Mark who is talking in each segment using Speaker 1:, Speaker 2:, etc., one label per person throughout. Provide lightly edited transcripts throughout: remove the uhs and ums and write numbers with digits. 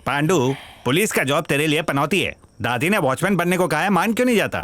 Speaker 1: Pandu, police का job तेरे लिए पनौती है। दादी ने वॉचमैन बनने को कहा है, मान क्यों नहीं जाता?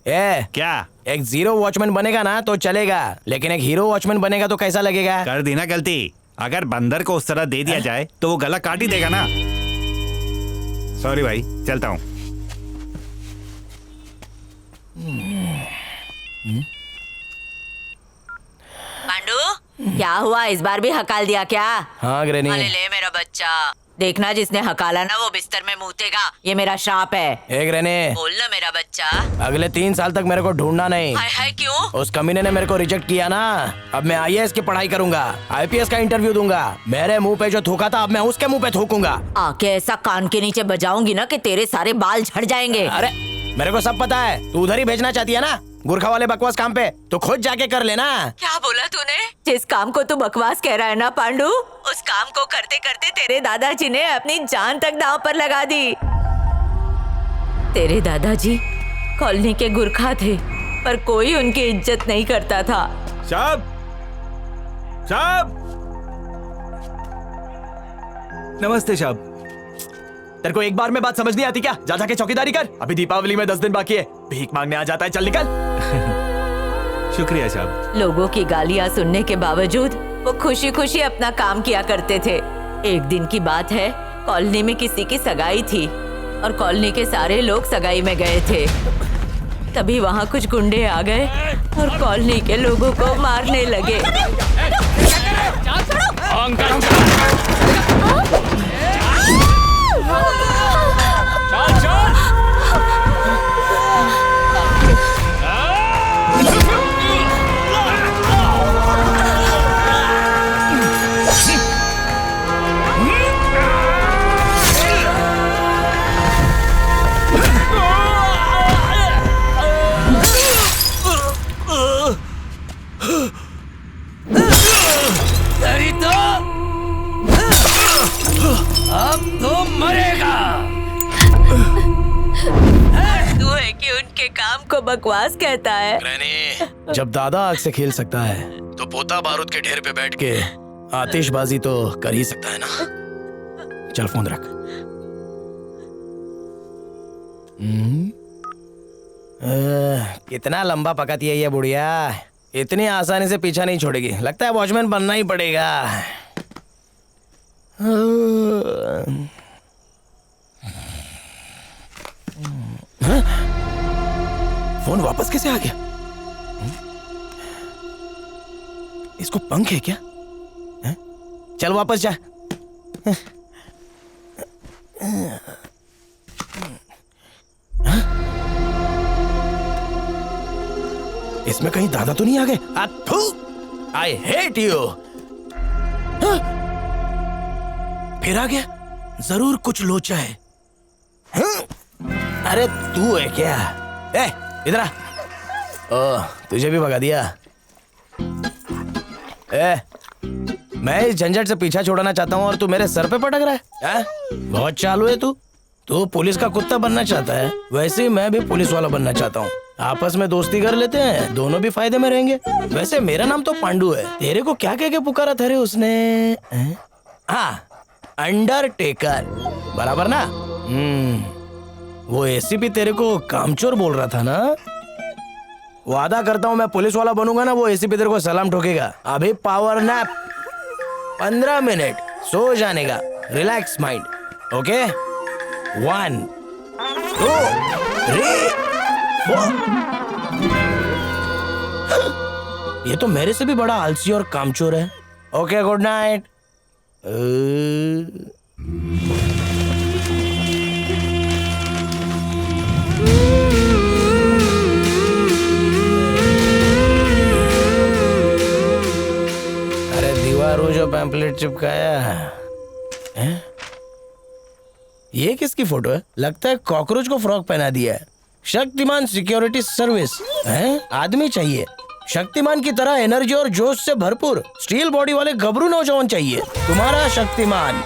Speaker 1: क्या?
Speaker 2: एक जीरो वॉचमैन बनेगा ना तो चलेगा, लेकिन एक हीरो वॉचमैन बनेगा तो कैसा लगेगा?
Speaker 1: कर दी ना गलती। अगर बंदर को उस तरह दे दिया जाए तो वो गला काट ही देगा ना। सॉरी भाई, चलता हूँ।
Speaker 3: पांडु, क्या हुआ? इस बार भी हकाल दिया क्या?
Speaker 2: हाँ ग्रैनी।
Speaker 3: अरे ले मेरा बच्चा, देखना जिसने हकाला ना वो बिस्तर में मूतेगा। ये मेरा श्राप है।
Speaker 2: ग्रैनी,
Speaker 3: बोल ना मेरा बच्चा।
Speaker 2: अगले 3 साल तक मेरे को ढूंढना नहीं।
Speaker 3: हाय हाय, क्यों?
Speaker 2: उस कमीने ने मेरे को रिजेक्ट किया ना। अब मैं IAS की पढ़ाई करूंगा, IPS का इंटरव्यू दूंगा। मेरे मुंह पे जो थूका था अब मैं उसके मुंह पे थूकूंगा।
Speaker 3: आके ऐसा कान के नीचे बजाऊंगी ना कि तेरे सारे बाल झड़ जाएंगे।
Speaker 2: अरे मेरे को सब पता है, तू उधर ही भेजना चाहती है ना गुरखा वाले बकवास काम पे, तो खुद जाके कर लेना।
Speaker 3: क्या बोला तूने? जिस काम को तू बकवास कह रहा है ना पांडु, उस काम को करते करते तेरे दादाजी ने अपनी जान तक दांव पर लगा दी। तेरे दादाजी कॉलोनी के गुरखा थे, पर कोई उनकी इज्जत नहीं करता था।
Speaker 1: साहब, साहब, नमस्ते साहब।
Speaker 4: तेरे को एक बार में बात समझ नहीं आती क्या? जा जाके चौकीदारी कर। अभी दीपावली में 10 दिन बाकी है। भीख मांगने आ जाता है, चल निकल।
Speaker 1: शुक्रिया साहब।
Speaker 3: लोगों की गालियां सुनने के बावजूद वो खुशी खुशी अपना काम किया करते थे। एक दिन की बात है, कॉलोनी में किसी की सगाई थी और कॉलोनी के सारे लोग सगाई में गए थे। तभी वहाँ कुछ गुंडे आ गए और कॉलोनी के लोगों को मारने लगे।
Speaker 2: अब तो मरेगा।
Speaker 3: तू है कि उनके काम को बकवास कहता है।
Speaker 2: ग्रैनी, जब दादा आग से खेल सकता है तो पोता बारूद के ढेर पे बैठ के आतिशबाजी तो कर ही सकता है ना। चल फोन रख। कितना लंबा पकाती है ये बुढ़िया, इतनी आसानी से पीछा नहीं छोड़ेगी। लगता है वॉचमैन बनना ही पड़ेगा। फोन वापस कैसे आ गया? इसको पंख है क्या? चल वापस जा। इसमें कहीं दादा तो नहीं आ गए? I hate you. फिर आ गया, जरूर कुछ लोचा है। अरे तू है क्या? इधर आ। ओह, तुझे भी भगा दिया। मैं इस झंझट से पीछा छोड़ना चाहता हूँ और तू मेरे सर पे पटक रहा है? बहुत चालू है तू। तू पुलिस का कुत्ता बनना चाहता है, वैसे ही मैं भी पुलिस वाला बनना चाहता हूँ। आपस में दोस्ती कर लेते हैं, दोनों भी फायदे में रहेंगे। वैसे मेरा नाम तो पांडु है, तेरे को क्या कह के पुकारा था रे उसने? हाँ, अंडरटेकर, बराबर ना? वो ACP तेरे को कामचोर बोल रहा था ना? वादा करता हूँ मैं पुलिस वाला बनूंगा ना, वो ACP तेरे को सलाम ठोकेगा। अभी पावर नैप 15 मिनट, सो जाने का। Relax mind, okay? 1 2 3 4। ये तो मेरे से भी बड़ा आलसी और कामचोर है। Okay, good night. अरे दीवारों जो पैम्पलेट चिपकाया है, ये किसकी फोटो है? लगता है कॉकरोच को फ्रॉक पहना दिया है। शक्तिमान सिक्योरिटी सर्विस है? आदमी चाहिए शक्तिमान की तरह एनर्जी और जोश से भरपूर, स्टील बॉडी वाले गबरू नौजवान चाहिए। तुम्हारा शक्तिमान।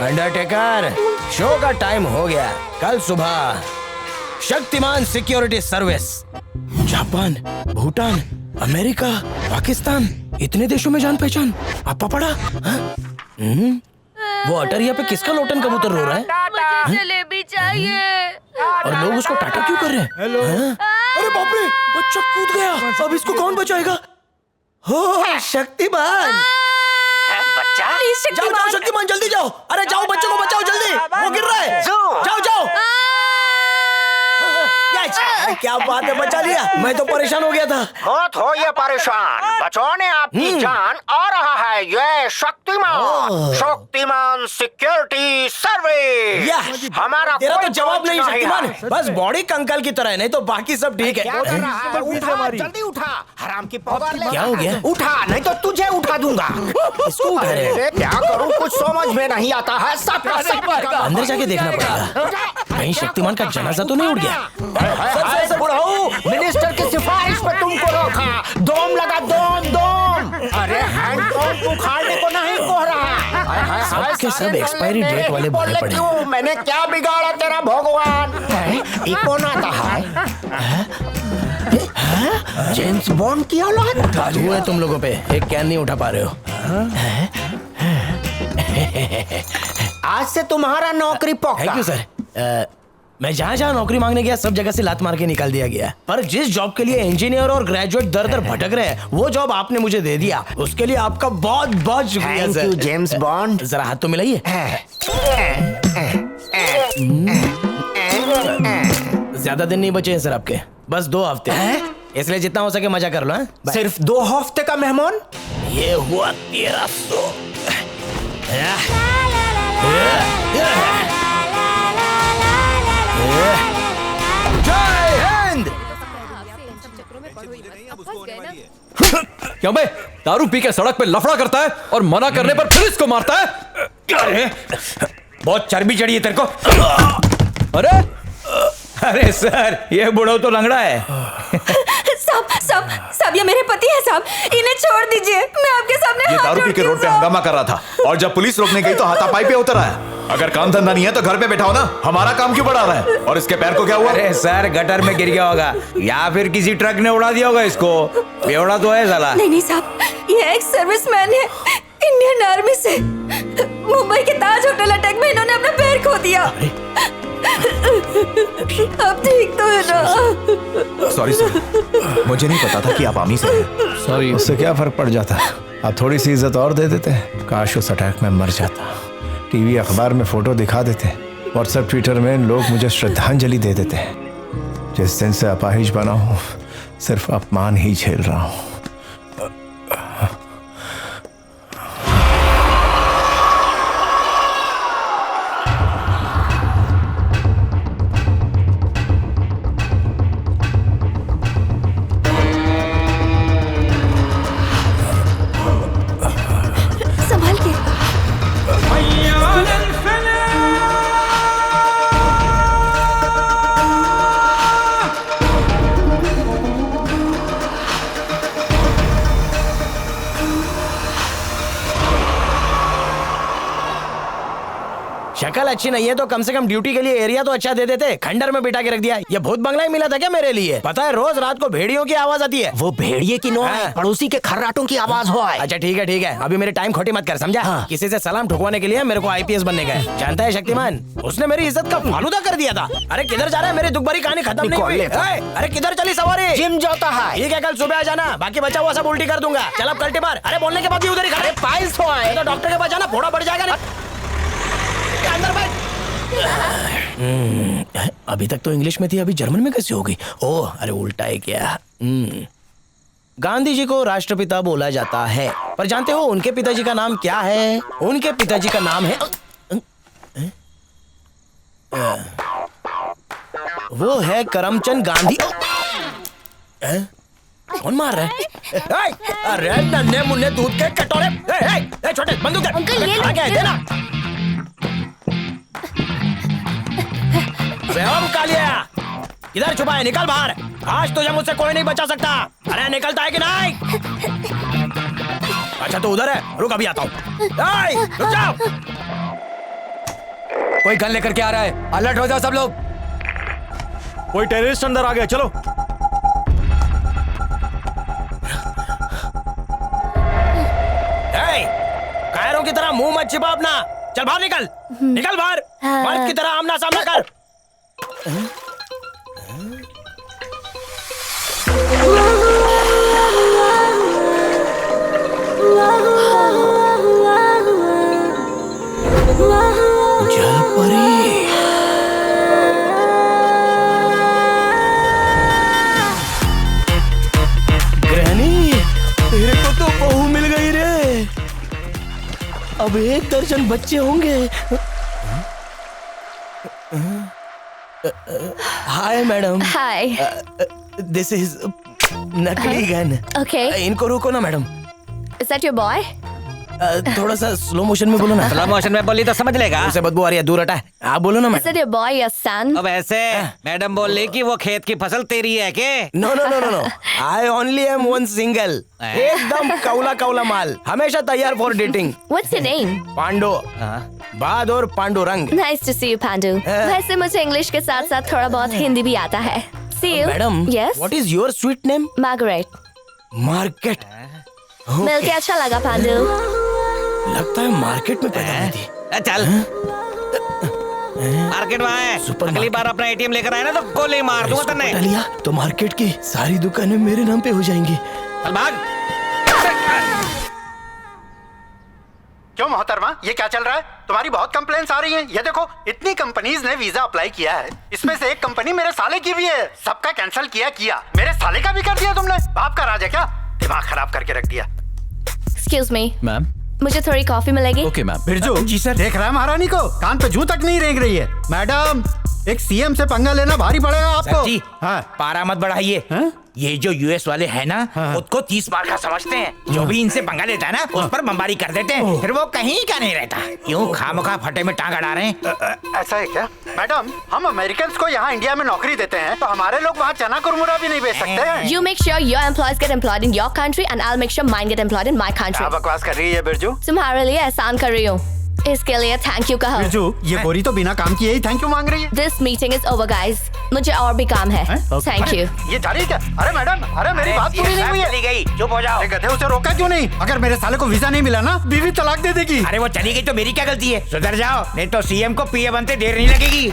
Speaker 2: अंडरटेकर, शो का टाइम हो गया। कल सुबह Shaktimaan security service. Japan, Bhutan, America, Pakistan, इतने देशों में जान पहचान। आपा पड़ा? वो अटरिया पे किसका लोटन कबूतर रो रहा है?
Speaker 5: मुझे जलेबी चाहिए।
Speaker 2: और लोग उसको टाटा क्यों कर रहे हैं? हेलो। अरे बाप रे, बच्चा कूद गया। अब इसको कौन बचाएगा? हो शक्तिमान।
Speaker 5: प्लीज
Speaker 2: जाओ जाओ शक्तिमान, जल्दी जाओ। अरे जाओ, बच्चों को बचाओ जल्दी, वो गिर रहा है। जाओ जाओ। क्या बात है, बचा लिया। मैं तो परेशान हो गया था।
Speaker 6: मत हो ये परेशान, बचाने आपकी जान आ रहा है ये शक्तिमान सिक्योरिटी सर्विस। हमारा
Speaker 2: तेरा
Speaker 6: कोई
Speaker 2: तो जवाब नहीं
Speaker 6: दोस्त
Speaker 2: शक्तिमान,
Speaker 6: है।
Speaker 2: बस बॉडी कंकाल की तरह है, नहीं तो बाकी सब ठीक है।
Speaker 6: क्या कर रहा है? उठा, जल्दी उठा, हराम की पौधा ले।
Speaker 2: क्या हो गया?
Speaker 6: उठा, नहीं तो तुझे उठा दूंगा।
Speaker 2: इसको उठा रहे हैं?
Speaker 6: अरे क्या करूं, कुछ समझ में नहीं आता है। सब
Speaker 2: अंदर जाके देखना पड़ेगा, कहीं शक्तिमान का जनाजा तो नहीं उड़ गया।
Speaker 6: मिनिस्टर की सिफारिश पे तुमको रोका। दोम लगा, दोम। अरे हैंड पंप उखाड़ने को नहीं कह रहा।
Speaker 2: सब के सब एक्सपायरी डेट वाले भरे पड़े हैं।
Speaker 6: मैंने क्या बिगाड़ा तेरा भगवान? ये कौन आता है? जेम्स बॉन्ड की औलाद।
Speaker 2: जादू है तुम लोगों पे, एक कैन नहीं उठा पा रहे हो।
Speaker 6: आज से तुम्हारा नौकरी पक्का।
Speaker 2: Thank you sir. मैं जहाँ जहाँ नौकरी मांगने गया सब जगह से लात मार के निकाल दिया गया, पर जिस जॉब के लिए इंजीनियर और ग्रेजुएट दर दर भटक रहे हैं वो जॉब आपने मुझे दे दिया, उसके लिए आपका बहुत बहुत शुक्रिया
Speaker 6: thank
Speaker 2: sir.
Speaker 6: You James bond.
Speaker 2: जरा हाथ तो मिलाइए। ज्यादा दिन नहीं बचे हैं सर आपके, बस 2 हफ्ते, इसलिए जितना हो सके मजा कर लो। हाँ?
Speaker 6: सिर्फ 2 हफ्ते का मेहमान?
Speaker 2: ये हुआ 1300। जय हिंद।
Speaker 7: क्यों बे, दारू पी के सड़क पे लफड़ा करता है और मना करने पर फिर इसको मारता है?
Speaker 2: अरे बहुत चर्बी चढ़ी है तेरे को।
Speaker 7: अरे
Speaker 2: अरे सर, ये बुढ़ो तो लंगड़ा है।
Speaker 5: साहब ये मेरे पति है साहब, इन्हें छोड़ दीजिए, मैं आपके सामने
Speaker 8: ये
Speaker 5: हाथ
Speaker 8: दारू पी के
Speaker 5: जोड़ती हूँ,
Speaker 8: रोड पे
Speaker 5: साहब।
Speaker 8: हंगामा कर रहा था और जब पुलिस रोकने गई तो हाथापाई पे उतर आया। अगर काम धंधा नहीं है तो घर पे बैठा हो ना, हमारा काम क्यों बढ़ा रहा है? और इसके पैर को क्या हुआ?
Speaker 9: अरे सर, गटर में गिर गया होगा या फिर किसी ट्रक ने उड़ा दिया होगा इसको। बेवड़ा तो है साला।
Speaker 5: नहीं साहब, ये एक सर्विसमैन है इंडियन आर्मी से। मुंबई के ताज होटल अटैक में इन्होंने अपना पैर खो दिया। अब ठीक तो है ना?
Speaker 8: सॉरी सर, मुझे नहीं पता था कि आप आर्मी से हैं।
Speaker 10: सॉरी, उससे क्या फर्क पड़ जाता? आप थोड़ी सी इज्जत और दे देते, काश उस अटैक में मर जाता। टीवी अखबार में फोटो दिखा देते, व्हाट्सएप ट्विटर में लोग मुझे श्रद्धांजलि दे देते। जिस दिन से अपाहिज बना हूँ सिर्फ अपमान ही झेल रहा हूँ।
Speaker 5: संभाल के।
Speaker 2: शक्ल अच्छी नहीं है तो कम से कम ड्यूटी के लिए एरिया तो अच्छा दे देते। खंडर में बिठा के रख दिया। ये भूत बंगला ही मिला था क्या मेरे लिए? पता है रोज रात को भेड़ियों की आवाज आती है।
Speaker 6: वो भेड़िए की नो है, पड़ोसी के खर्राटों की आवाज हो।
Speaker 2: अच्छा ठीक है, अभी मेरे टाइम खोटी मत कर, समझा? किसी से सलाम ठुकवाने के लिए मेरे को आईपीएस बनने का है। जानता है शक्तिमान, उसने मेरी इज्जत का फालूदा कर दिया था। अरे किधर जा रहा है? मेरी दुख भरी कहानी खत्म नहीं हुई। अरे किधर चली सवारी?
Speaker 6: जिम जाता है।
Speaker 2: ठीक है, कल सुबह आ जाना, बाकी बचा हुआ सब उल्टी कर दूंगा। चल अब कल्टी मार। अरे बोलने के बाद भी उधर ही खड़े।
Speaker 6: पाइल्स हो आए
Speaker 2: तो डॉक्टर के पास जाना, फोड़ा बढ़ जाएगा। अंदर बैठ। अभी तक तो इंग्लिश में थी, अभी जर्मन में कैसे होगी? ओह, अरे उल्टा है क्या? गांधी जी को राष्ट्रपिता बोला जाता है, पर जानते हो उनके पिताजी का नाम क्या है? उनके पिताजी का नाम है वो है करमचंद गांधी। कौन मार रहा है? अरे नन्हे मुन्ने दूध के कटोरे। छोटे बंदूक दे। देना। कालिया किधर छुपा है? निकल बाहर। आज तुझे मुझसे कोई नहीं बचा सकता। अरे निकलता है कि नहीं? अच्छा तो उधर है, रुक अभी आता हूँ। रुक जाओ।
Speaker 9: कोई गन लेकर के आ रहा है, अलर्ट हो जाओ सब लोग।
Speaker 4: कोई टेररिस्ट अंदर आ गया, चलो।
Speaker 2: कायरों की तरह मुंह मत छिपा अपना। चल बाहर निकल, निकल बाहर, मर्द की तरह आमना सामना कर। जल परी। ग्रहणी, तेरे को तो बहू मिल गई रे। अब 1 दर्जन बच्चे होंगे। Hi madam.
Speaker 5: Hi.
Speaker 2: This is नकली गन।
Speaker 5: ओके।
Speaker 2: इनको रोको ना madam.
Speaker 5: Is that your boy?
Speaker 2: थोड़ा सा स्लो मोशन में बोलो ना।
Speaker 9: स्लो मोशन में बोली तो समझ लेगा।
Speaker 2: उसे बदबू आ रही है, दूर हटा। आप बोलो ना
Speaker 5: is
Speaker 2: madam.
Speaker 5: That your boy your son?
Speaker 9: अब ऐसे मैडम बोल रही कि वो खेत की फसल तेरी है के?
Speaker 2: No no no no no, I only am one single. एकदम कौला कौला माल, हमेशा तैयार for dating.
Speaker 5: What's your name?
Speaker 2: Pando, Bahadur Pandurang.
Speaker 5: Nice to see you Pandu. वैसे मुझे इंग्लिश के साथ साथ थोड़ा बहुत हिंदी भी आता है। See you
Speaker 2: madam,
Speaker 5: yes
Speaker 2: what is your sweet name?
Speaker 5: Margaret.
Speaker 2: Market.
Speaker 5: मिलके अच्छा लगा पांडु।
Speaker 2: लगता है मार्केट में पैदा हुई थी।
Speaker 9: चल मार्केट वहाँ है। अगली बार अपना एटीएम लेकर आए ना तो गोली मार दूंगा तन्ने।
Speaker 2: लिया तो मार्केट की सारी दुकानें मेरे नाम पे हो जाएंगी।
Speaker 9: चल भाग।
Speaker 6: क्यों मोहतरमा, ये क्या चल रहा है? तुम्हारी बहुत कंप्लेंट्स आ रही हैं। ये देखो, इतनी कंपनीज ने वीजा अप्लाई किया है, इसमें से एक कंपनी मेरे साले की भी है। सबका कैंसिल किया, मेरे साले का भी कर दिया तुमने। बाप का राज है क्या? दिमाग खराब करके रख दिया।
Speaker 5: Excuse me
Speaker 7: ma'am.
Speaker 5: मुझे थोड़ी कॉफी मिलेगी?
Speaker 7: Okay ma'am.
Speaker 6: Birju
Speaker 2: ji sir.
Speaker 6: देख रहा है महारानी को, कान पे जूं तक नहीं रेंग रही है। मैडम, एक सीएम से पंगा लेना भारी पड़ेगा आपको।
Speaker 9: जी
Speaker 6: हाँ।
Speaker 9: पारा मत बढ़ाइए। ये जो यूएस वाले हैं ना, खुद को 30 मार का समझते हैं। जो भी इनसे पंगा लेता है ना, उस पर बमबारी कर देते हैं। फिर वो कहीं का नहीं रहता। क्यों खामखा फटे में टांग अड़ा रहे हैं?
Speaker 6: ऐसा है क्या? मैडम, हम अमेरिकन को यहाँ इंडिया में नौकरी देते हैं, तो हमारे लोग वहाँ चना कुरमुरा भी नहीं बेच सकते हैं।
Speaker 5: You make sure your employees get employed in your country and I'll make sure mine get employed in my country.
Speaker 6: क्या बकवास कर रही है बिरजू?
Speaker 5: तुम्हारे लिए एहसान कर रही हूँ, इसके लिए थैंक यू कहो।
Speaker 6: बिरजू, ये गोरी तो बिना काम किए ही थैंक यू मांग रही है।
Speaker 5: This meeting is over guys. मुझे और भी काम है। Thank you.
Speaker 6: ये जा रही है क्या? अरे मैडम, अरे मेरी बात पूरी नहीं हुई है।
Speaker 9: चली गई, चुप हो जाओ।
Speaker 6: अरे गधे, उसे रोका क्यों नहीं? अगर मेरे साले को वीजा नहीं मिला ना, बीवी तलाक दे देगी।
Speaker 9: अरे वो चली गई तो मेरी क्या गलती है? सुधर जाओ, नहीं तो सीएम को पीए बनते देर नहीं लगेगी।